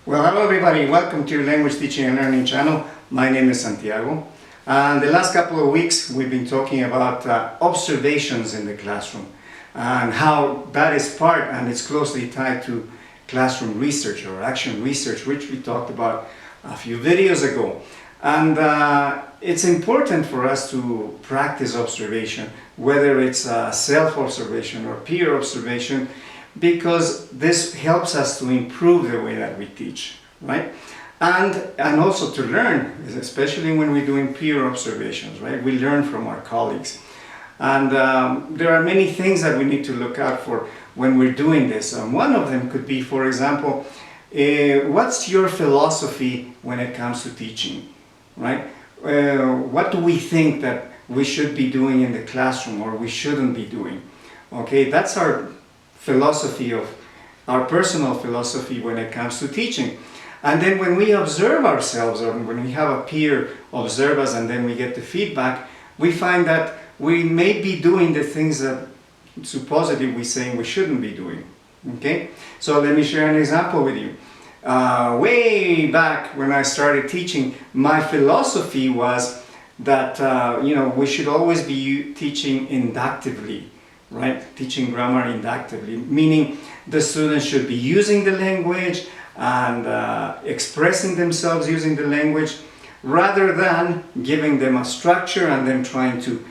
Well, hello everybody, welcome to your Language Teaching and Learning channel. My name is Santiago, and the last couple of weeks we've been talking about observations in the classroom and how that is part and it's closely tied to classroom research or action research, which we talked about a few videos ago. And it's important for us to practice observation, whether it's self-observation or peer observation, because this helps us to improve the way that we teach, right? And also to learn, especially when we're doing peer observations, right? We learn from our colleagues. And there are many things that we need to look out for when we're doing this. One of them could be, for example, what's your philosophy when it comes to teaching, right? What do we think that we should be doing in the classroom or we shouldn't be doing? Okay, that's our philosophy, of our personal philosophy when it comes to teaching. And then when we observe ourselves, or when we have a peer observe us and then we get the feedback, we find that we may be doing the things that supposedly we're saying we shouldn't be doing. Okay, so let me share an example with you. Way back when I started teaching, my philosophy was that we should always be teaching inductively, right? Teaching grammar inductively, meaning the students should be using the language and expressing themselves using the language, rather than giving them a structure and then trying to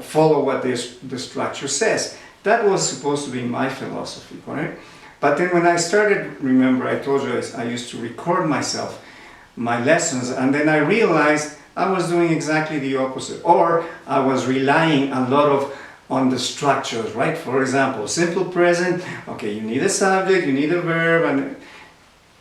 follow what the structure says. That was supposed to be my philosophy, correct? But then when I started, remember I told you I used to record myself, my lessons, and then I realized I was doing exactly the opposite, or I was relying a lot on the structures, right? For example, simple present, okay, you need a subject, you need a verb,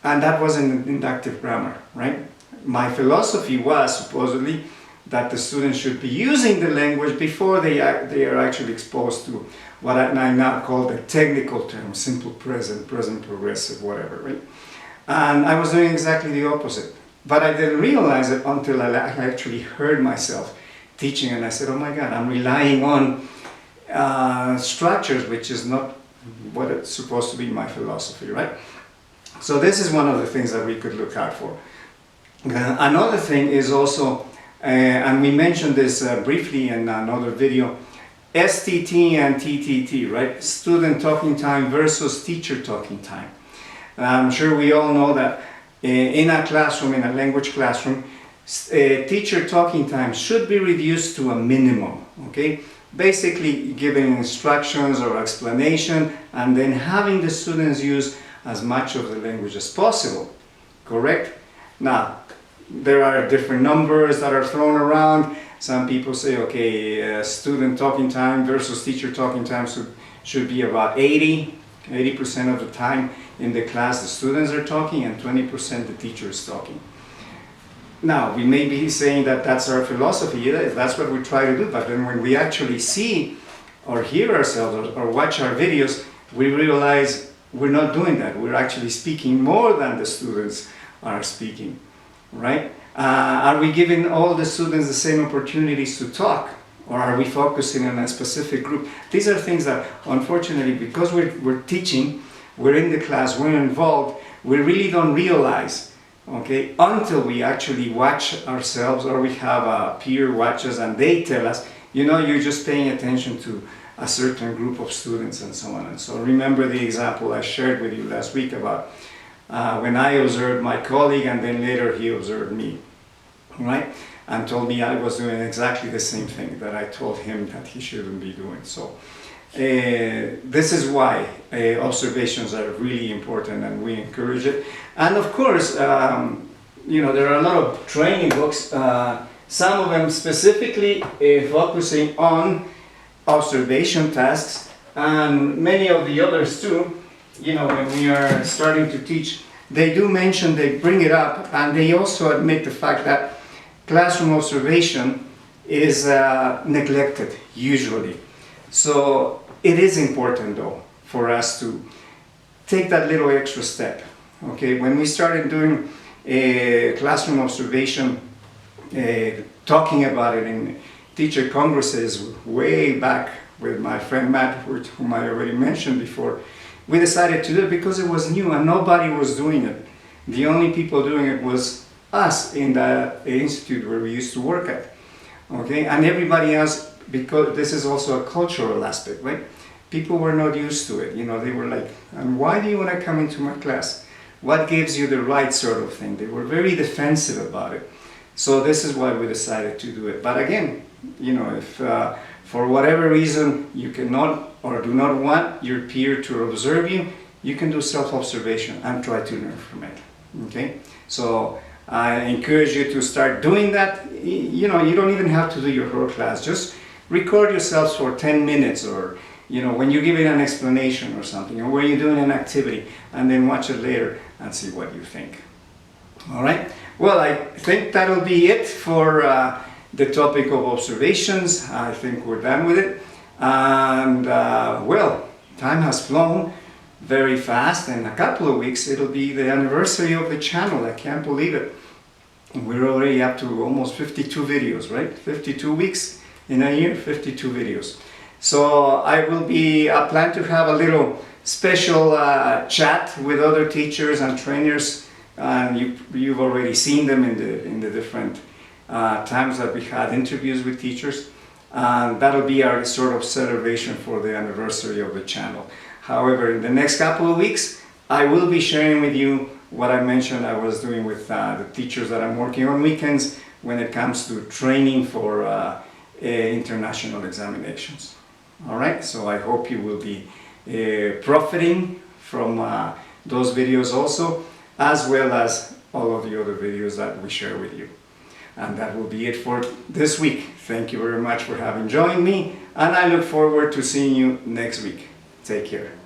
and that wasn't inductive grammar, right? My philosophy was supposedly that the students should be using the language before they are actually exposed to what I now call the technical term, simple present, present progressive, whatever, right? And I was doing exactly the opposite. But I didn't realize it until I actually heard myself teaching, and I said, oh my God, I'm relying on structures, which is not what it's supposed to be my philosophy, right? So this is one of the things that we could look out for. Another thing is also, and we mentioned this briefly in another video, STT and TTT, right? Student talking time versus teacher talking time. I'm sure we all know that in a classroom, in a language classroom, teacher talking time should be reduced to a minimum, okay? Basically giving instructions or explanation and then having the students use as much of the language as possible, correct? Now, there are different numbers that are thrown around. Some people say, okay, student talking time versus teacher talking time should be about 80% of the time in the class the students are talking and 20% the teacher is talking. Now, we may be saying that that's our philosophy, that's what we try to do, but then when we actually see or hear ourselves or watch our videos, we realize we're not doing that. We're actually speaking more than the students are speaking, right? Are we giving all the students the same opportunities to talk? Or are we focusing on a specific group? These are things that, unfortunately, because we're teaching, we're in the class, we're involved, we really don't realize, okay, until we actually watch ourselves or we have a peer watches and they tell us, you're just paying attention to a certain group of students and so on and so on. Remember the example I shared with you last week about when I observed my colleague and then later he observed me, right? And told me I was doing exactly the same thing that I told him that he shouldn't be doing. So this is why observations are really important and we encourage it. And of course, there are a lot of training books, some of them specifically focusing on observation tasks, and many of the others too, when we are starting to teach, they do mention, they bring it up, and they also admit the fact that classroom observation is neglected usually. So it is important though for us to take that little extra step. Okay, when we started doing classroom observation, talking about it in teacher congresses way back with my friend Matt, whom I already mentioned before, we decided to do it because it was new and nobody was doing it. The only people doing it was us in the institute where we used to work at. Okay, and everybody else, because this is also a cultural aspect, right? People were not used to it. You know, they were like, and why do you want to come into my class? What gives you the right sort of thing? They were very defensive about it. So this is why we decided to do it. But again, you know, if for whatever reason you cannot or do not want your peer to observe you, you can do self-observation and try to learn from it. Okay? So I encourage you to start doing that. You know, you don't even have to do your whole class. Just record yourselves for 10 minutes, or, you know, when you're giving an explanation or something, or when you're doing an activity, and then watch it later and see what you think. All right? Well, I think that'll be it for the topic of observations. I think we're done with it. And, well, time has flown very fast. In a couple of weeks, it'll be the anniversary of the channel. I can't believe it. We're already up to almost 52 videos, right? 52 weeks in a year, 52 videos. So I will be, I plan to have a little special chat with other teachers and trainers. You've already seen them in the different times that we had interviews with teachers. That'll be our sort of celebration for the anniversary of the channel. However, in the next couple of weeks, I will be sharing with you what I mentioned I was doing with the teachers that I'm working on weekends when it comes to training for international examinations. All right, so I hope you will be profiting from those videos also, as well as all of the other videos that we share with you. And that will be it for this week. Thank you very much for having joined me, and I look forward to seeing you next week. Take care.